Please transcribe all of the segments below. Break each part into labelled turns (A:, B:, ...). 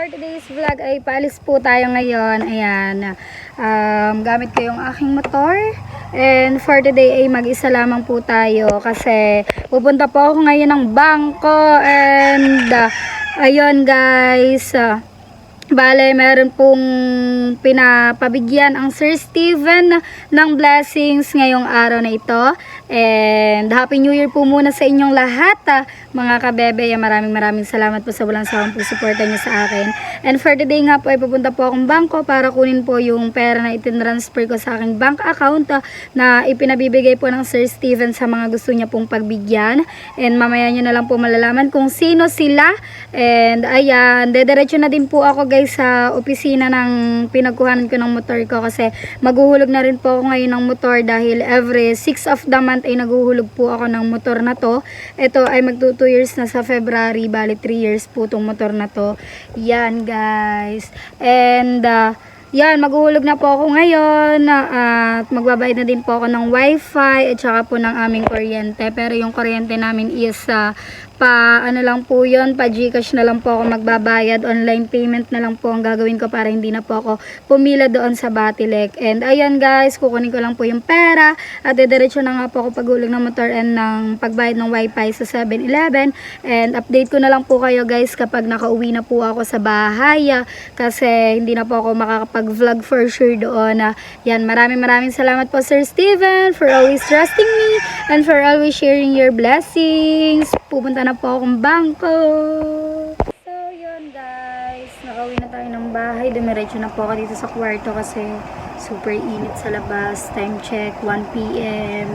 A: For today's vlog ay paalis po tayo ngayon. Ayan. Gamit ko yung aking motor. And for today ay mag-isa lamang po tayo kasi pupunta po ako ngayon ng bangko. And ayun guys. Bale, meron pong pinapabigyan ang Sir Steven ng blessings ngayong araw na ito. And Happy New Year po muna sa inyong lahat, mga kabebe. Maraming salamat po sa walang sawang pagsuporta niyo sa akin. And for today nga po ay pupunta po akong bangko para kunin po yung pera na itinransfer ko sa aking bank account na ipinabibigay po ng Sir Steven sa mga gusto niya pong pagbigyan. And mamaya nyo na lang po malalaman kung sino sila. And ayan, dediretso na din po ako guys sa opisina ng pinagkuhanan ko ng motor ko kasi maghuhulog na rin po ako ngayon ng motor dahil every 6 of the month ay naguhulog po ako ng motor na to. Ito ay magto 2 years na sa February, bali 3 years po tong motor na to. Yan guys. And yan, maghuhulog na po ako ngayon at magbabayad na din po ako ng wifi at saka po ng aming kuryente. Pero yung kuryente namin is ano lang po yun, pa Gcash na lang po ako magbabayad. Online payment na lang po ang gagawin ko para hindi na po ako pumila doon sa Batilek. And ayan guys, kukunin ko lang po yung pera at diretso na nga po ako paghulog ng motor and ng pagbayad ng wifi sa 7-Eleven. And update ko na lang po kayo guys kapag nakauwi na po ako sa bahay kasi hindi na po ako makakapag-vlog for sure doon. Yan, maraming salamat po Sir Steven for always trusting me and for always sharing your blessings. Pupunta na po akong bangko. So yun guys, nakauwi na tayo ng bahay. Dumiretso na po ako dito sa kwarto kasi super init sa labas. Time check 1 PM.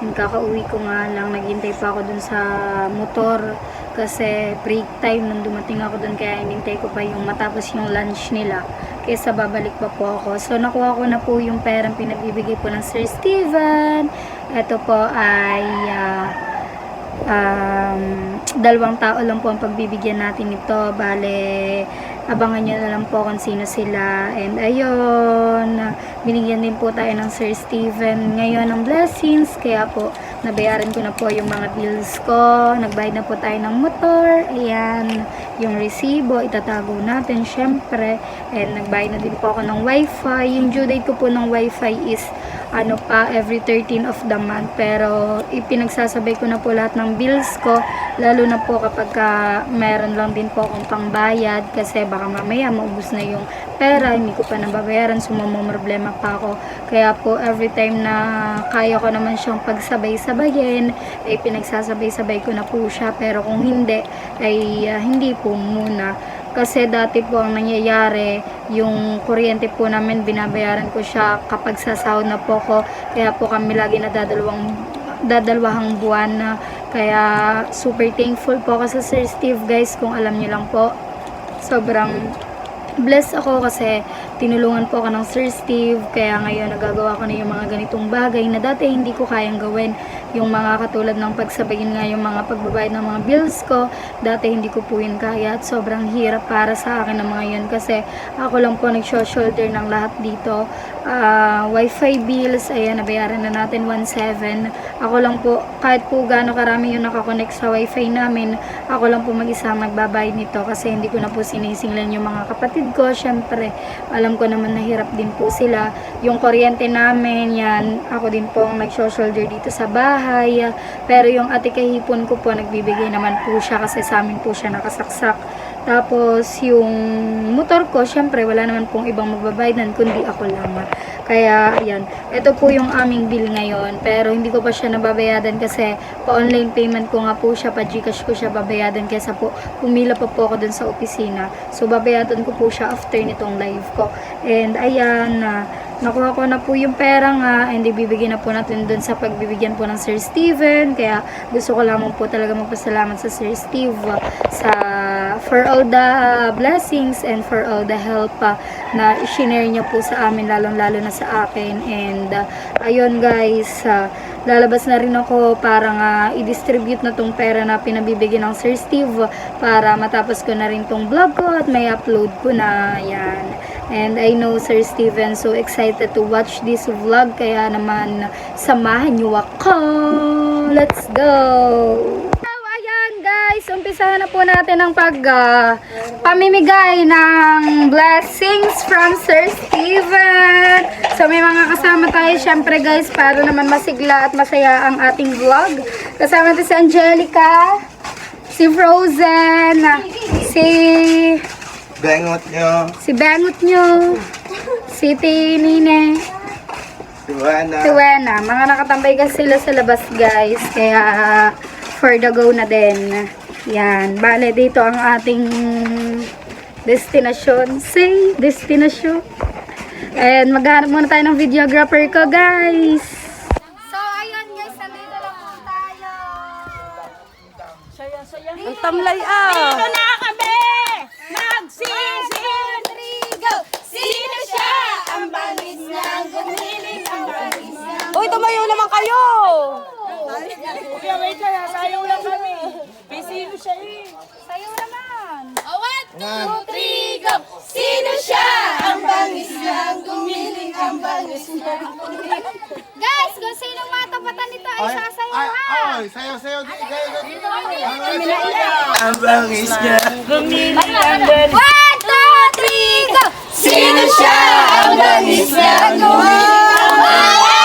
A: Yung kakauwi ko nga lang, naghintay pa ako dun sa motor kasi break time nung dumating ako dun, kaya hinintay ko pa yung matapos yung lunch nila kaysa babalik pa po ako. So nakuha ko na po yung perang pinagbibigay po ng Sir Steven. Ito po ay 2 tao lang po ang pagbibigyan natin ito. Bale, abangan nyo na lang po kung sino sila. And ayun, binigyan din po tayo ng Sir Steven ngayon ng blessings, kaya po nabayaran ko na po yung mga bills ko. Nagbayad na po tayo ng motor. Ayan, yung resibo itatago natin syempre. And nagbayad na din po ako ng wifi. Yung due date ko po ng wifi is every 13 of the month, pero ipinagsasabay ko na po lahat ng bills ko, lalo na po kapag meron lang din po akong pangbayad kasi baka mamaya maubos na yung pera, hindi ko pa nababayaran, problema pa ako. Kaya po every time na kaya ko naman siyang pagsabay-sabayin ay pinagsasabay-sabay ko na po siya, pero kung hindi ay hindi po muna. Kasi dati po ang nangyayari, yung kuryente po namin binabayaran ko siya kapag sasahod na po ko. Kaya po kami lagi na dadalawahang buwan na. Kaya super thankful po ako sa Sir Steve guys, kung alam niyo lang po. Sobrang blessed ako kasi tinulungan po ako ng Sir Steve, kaya ngayon nagagawa ko na yung mga ganitong bagay na dati hindi ko kayang gawin. Yung mga katulad ng pagsabayin nga yung mga pagbabayad ng mga bills ko, dati hindi ko po yun kaya at sobrang hirap para sa akin ng mga yun kasi ako lang po nag-shoulder ng lahat dito. Wifi bills, ayan, nabayaran na natin 1,700. Ako lang po, kahit po gaano karami yung nakakonect sa wifi namin, ako lang po mag-isa magbabayad nito kasi hindi ko na po sinisinglan yung mga kapatid ko. Syempre, alam ko naman nahirap din po sila. Yung kuryente namin, yan, ako din po ang nag-shoulder dito sa bahay. Pero yung ate kahipon ko po, nagbibigay naman po siya kasi sa amin po siya nakasaksak. Tapos yung motor ko, syempre wala naman pong ibang magbabayadan kundi ako lang. Kaya ayan, ito po yung aming bill ngayon, pero hindi ko pa siya nababayadan kasi pa-online payment ko nga po siya, pa-Gcash ko siya babayadan kaysa po pumila pa po ako dun sa opisina. So babayadan ko po siya after nitong live ko. And ayan, nakuha ko na po yung pera nga, and ibibigay na po natin dun sa pagbibigyan po ng Sir Steven. Kaya gusto ko lamang po talaga magpasalamat sa Sir Steve for all the blessings and for all the help na i-share niya po sa amin, lalong-lalo na sa akin. And ayun guys, lalabas na rin ako para nga i-distribute na tong pera na pinabibigyan ng Sir Steve para matapos ko na rin tong vlog ko at may upload ko na. Yan. And I know Sir Steven so excited to watch this vlog, kaya naman samahan niyo ako. Let's go! So, ayan guys, guys, umpisahan na po natin ang pamimigay ng blessings from Sir Steven. So may mga kasama tayo syempre guys para naman masigla at masaya ang ating vlog. Kasama natin si Angelica, si Frozen, si
B: Bengot nyo.
A: Si Tinine, si Wena. Mga nakatambay kasi sila sa labas guys. Kaya for the go na din. Yan. Bale, dito ang ating destination. Destination. And maghanap muna tayo ng videographer ko guys. So, ayun guys. Nandito lang po tayo.
C: Ang tamlay ah!
D: Dito na kami! Magsisindrigo! Sino siya? Ang bangis ng gumiling, ang bangis ng...
C: Uy, tumayo naman kayo!
D: Kuya, wait lang, sayaw lang kami. May sino siya eh.
A: Sayo naman.
D: Oh, 1, 2, 3, go! Sino siya? Ang bangis ng gumiling, ang bangis ng gumiling.
A: Guys, kung sinong matapatan nito ay sasayaw ha.
B: Ay, sayaw. Ang bangis niya.
D: Gumiling ang bangis. 1, 2, 3, go! Sino siya? Ang bangis ng gumiling, ang bangis.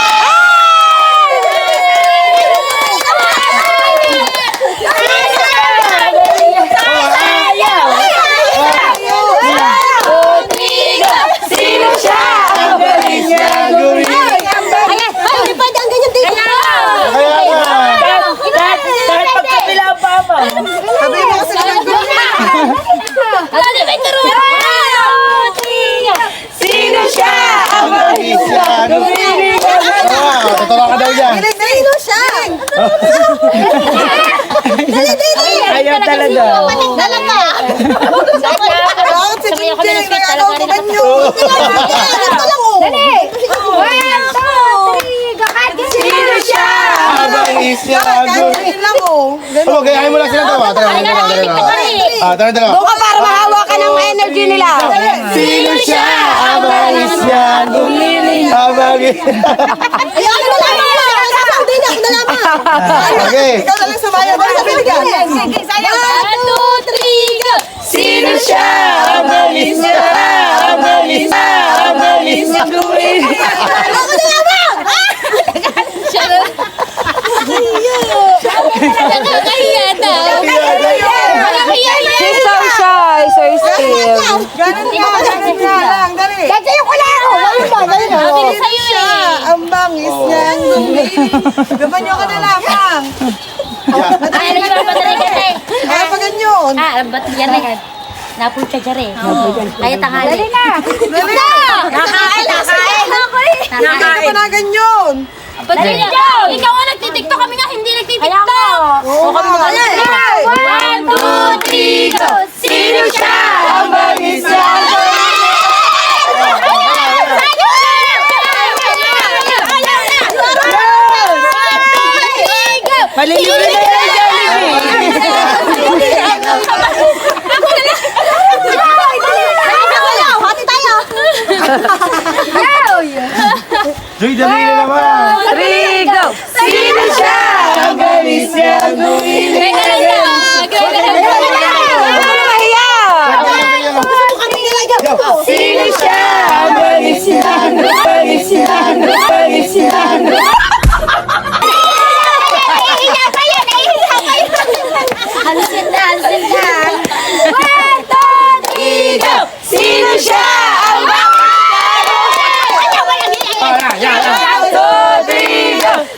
B: Totoo ka daw yan.
C: Sino siya?
B: Ayaw talaga.
C: Dalaga! Bakit si Jinjing? Nagkakautukan nyo! Ito lang oh!
A: Dali! 1, 2, 3, go!
D: Sino siya?
B: Ang bangis niya.
C: Ganyan lang oh!
B: Oh, gayahin mo lang sila tawa. Tara.
C: Doon ka para mahawa ka ng energy nila!
B: Sino siya? Ang bangis niya. Gumiling. Ang bangis.
C: Ay, ako na lamang! Sasabi na, ako na lamang!
B: Okay.
C: Ikaw na lang sumayaw. Sige, sayaw!
D: 1, 2, 3, go!
B: Sino siya? Ang bangis niya. Ang bangis niya. Ang bangis niya. Gumiling.
C: Ako na lamang!
D: Nakakahiya na. Nakakahiya na.
C: She's so shy, Sir Steve. Ganun lang, dali. Gagawin ko lang! Dali na.
D: Sabi ko sa'yo
C: Siya,
D: eh.
C: ang bangis niya. Gaban nyo ka na lamang.
D: Ay, ano yung papadali ka tayo?
C: Kaya pa ganyan.
D: Ba't yan eh? Napunta dyan eh. Kaya tanghali.
A: Dali na!
C: Dali na.
D: Nakain.
C: Hindi ka na ganyan.
D: Dali na. Ikaw nga nagtitiktok, kami nga hindi nagtitiktok.
C: Oo ka.
D: 1, 2, 3, go! Sino siya?
B: Ang bangis niya.
C: Malilibre na yan, Hati tayo.
B: Joy, dali na naman.
C: 3, go.
D: Sino siya?
B: Ang bangis niya. Gumiling.
D: Sino siya?
B: Ang bangis niya. Ang bangis niya. Ang bangis niya.
D: Hansin na. 1, 2, 3, go! Sino siya? Ang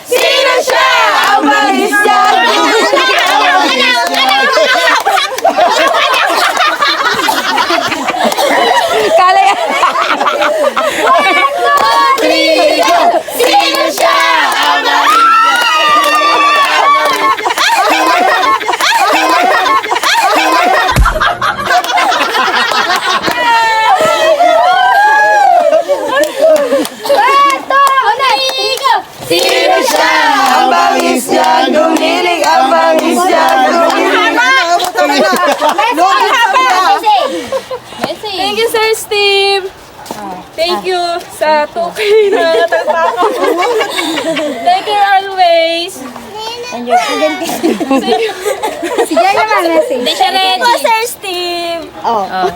D: Sino siya? Ang bangis niya.
C: Kala yan.
D: 1, 2, 3, go! Sino siya? Ang bangis Sino siya?
B: Ang bangis niya. Gumiling. Ang bangis niya.
D: Thank you, Sir Steve. Thank you sa 2K na natalpa ko. Thank you always.
A: Si Jaya mag-message.
D: Hindi siya ready. Po, Sir Steve.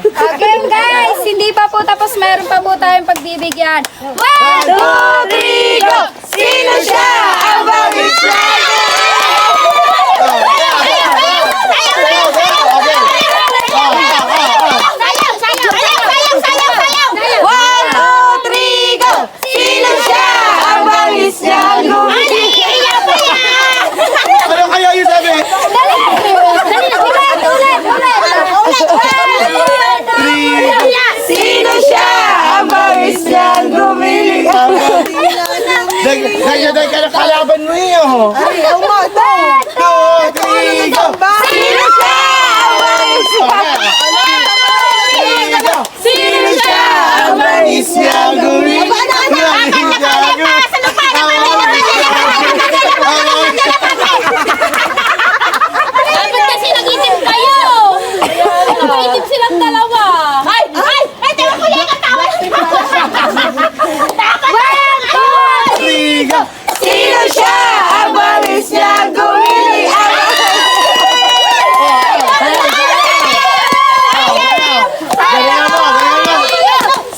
A: Okay guys, hindi pa po tapos, meron pa po tayong pagbibigyan. 1, 2, 3, go!
B: Sino siya ang bangis niya? One, two, three, go! Sino siya ang bangis niya? Ano kaya yun sabi? Sino siya ang bangis niya? Gumiling ang Dagdag ka na kalaban mo eh, oh. Ay, two, three, go! Sino siya ang bangis niya? Sino siya ang bangis niya? Gumiling
D: Dapat kasi nag-itim kayo. Nag-itim silang dalawa. Ay! Tawa ko lang ang tawa.
B: Liga! Sino siya ang bangis niya? Gumiling ang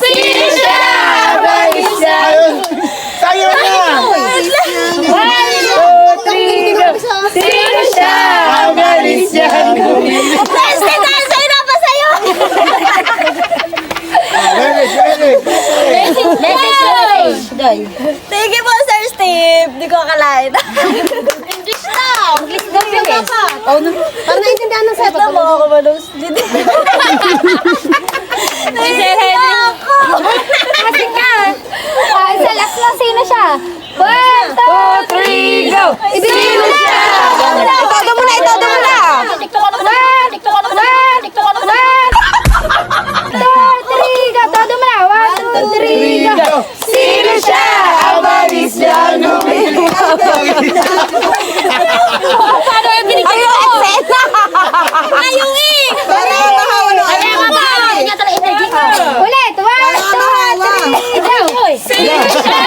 B: Sino siya ang bangis niya? Tayo na! Sino siya ang bangis niya? Gumiling
D: Thank you po, Sir Steve. Di ko akalain. English na. English daw yung dapat.
C: Para naintindihan ng sabi.
D: Ito mo ako manus. Nag-ready ako.
A: Kasi ka. Sa last lang, sino siya? 1, 2, 3, go!
B: Sino siya?
C: Itodo mo na, itodo mo na.
D: TikTok ano ba? TikTok ano ba? TikTok ano ba?
A: 1, 2, 3, go! Todo mo na. 1, 2, 3, go!
B: Sino siya ang bangis niya? Gumiling ang
D: Paano yung binigyan ko? Ayaw eh!
C: Para mahawa na.
D: Kaya nga ba? Hindi nga talaga energy ko.
A: Ulit. 1, 2, 3, go!
D: Sino siya?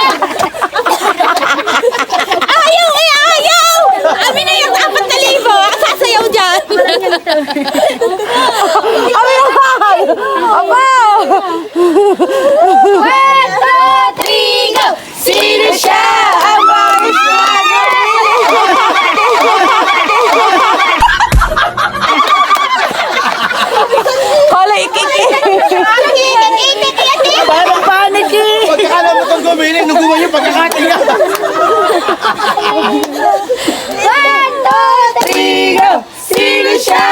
D: Ayaw eh! Ayaw! Amin na yung 4,000. Ang sasayaw dyan.
C: Amin ang mahal. Aba!
A: 1, 2, 3, go!
B: Sino siya ang bangis niya?
C: Hala, ikiki.
B: Parang panig eh! Pagkakala mo itong gumiling, nung gumawa yung pagkakatinga.
A: 1, 2, 3,
B: Trigo! Sino siya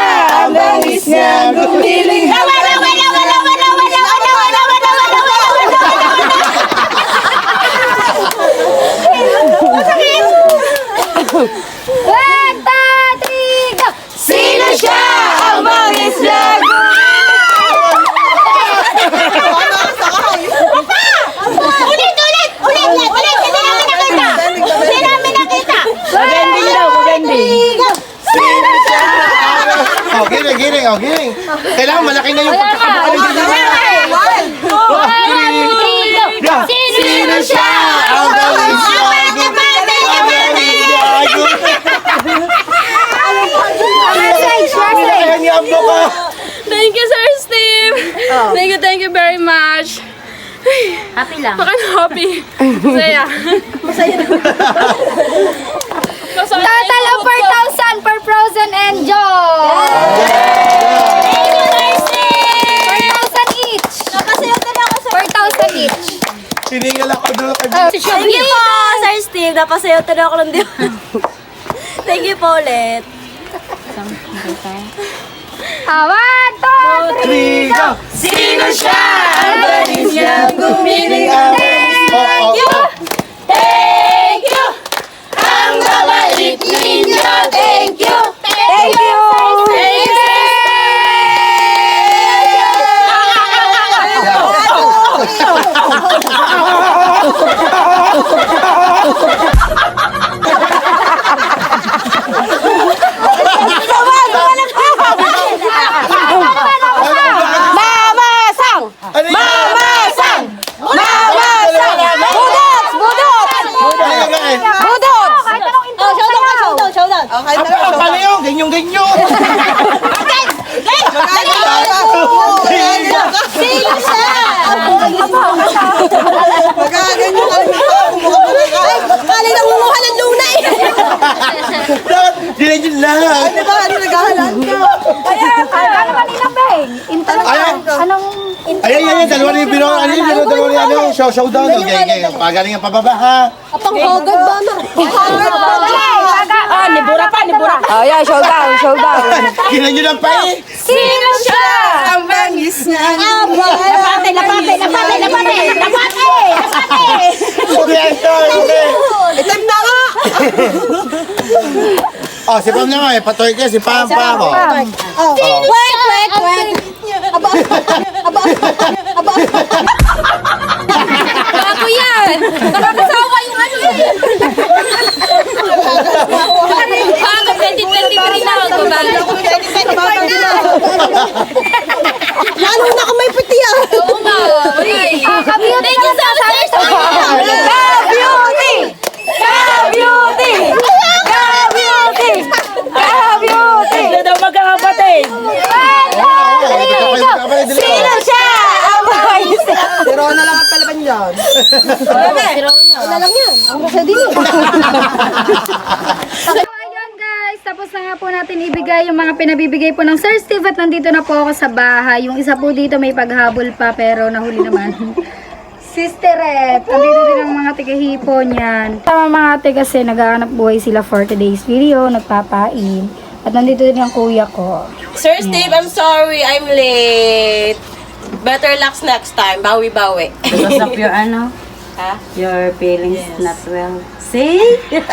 B: ang bangis niya? Gumiling ang
A: One, two, three, go!
B: Sino siya ang bangis niya? Oh, giling. Oh, giling. Kailangan malaki na yung pagkakabalik niya. Sino siya ang bangis niya?
E: Thank you, Sir Steve. Thank you very much.
D: Happy lang.
E: Happy. Masaya.
A: Total of 4,000 per frozen enjoy!
D: Thank you, Sir Steve.
A: 4,000 each!
D: Napasayaw na lang ako, Sir
A: 4,000 each!
B: Hiningal ako doon.
D: Thank you po, Sir Steve. Napasayaw na ako lang din. Thank you po ulit.
A: 1, 2, 3,
B: Trigo! Sino siya ang bangis niya? Gumiling ang
D: Thank you! Ang babalik ninyo. Thank you!
C: Thank you. Mamasang!
B: Ano yun?
C: Mamasang! Mamasang! Budot! Budot!
B: Ano yun?
C: Budot!
A: kahit anong intro
D: Oh, shout out,
A: sayaw.
D: shout out, shout out.
B: Tingnan nyo lang.
C: Ano ba? Ano naghahalaan ka?
A: Ano ba nila, Beng? Intanong
B: Ayan.
A: anong...
B: Ayan, dalawa na yung biro. Ano yung biro? Dalawa na yung showdown. Okay. Pagaling ang pababa, ha?
C: Apang hagad ba na? Hagad ba na?
D: Ah, nibura pa.
C: Oh, yeah, showdown.
B: Tingnan nyo lang pa eh.
D: Sino siya? Ang bangis na Lapate.
B: Okay, okay.
C: Itim na nga!
B: Oh, si Pam naman eh. Patoy ka, si Pam.
C: Oh. Wait. Aba.
D: Bago yan. Nakakasawa yung ano eh. Bago 2023 na ako.
C: Lalo na kung may puti ah!
D: Oo nga. Thank you so much, Sir
C: Ka-beauty!
D: daw magkakapatid.
B: Sino siya?
C: Si Rona lang ang palaban dyan. Wala lang yan. Ang rasa din eh.
A: So, ayun guys, tapos na nga po natin ibigay yung mga pinabibigay po ng Sir Steve at nandito na po ako sa bahay. Yung isa po dito may paghabol pa pero nahuli naman. Sisteret, nandito din ang mga tigahipo niyan. Tama mga ate kasi naghahanap buhay sila for today's video, nagpapain. At nandito din ang kuya ko.
E: Sir Steve, I'm sorry, I'm late. Better luck next time. Bawi-bawi.
F: Because of your
E: Ha?
F: your feelings not well. See?
A: Guys,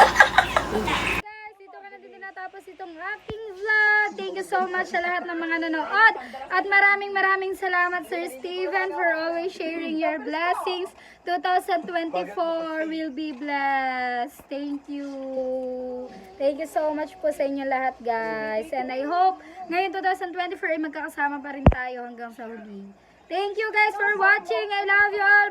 A: dito ka na din natapos itong aking vlog. Thank you so much sa lahat ng mga nanood. At maraming salamat Sir Steven for always sharing your blessings. 2024 will be blessed. Thank you. Thank you so much po sa inyo lahat guys. And I hope ngayon 2024 ay magkakasama pa rin tayo hanggang sa huli. Thank you guys for watching. I love you all.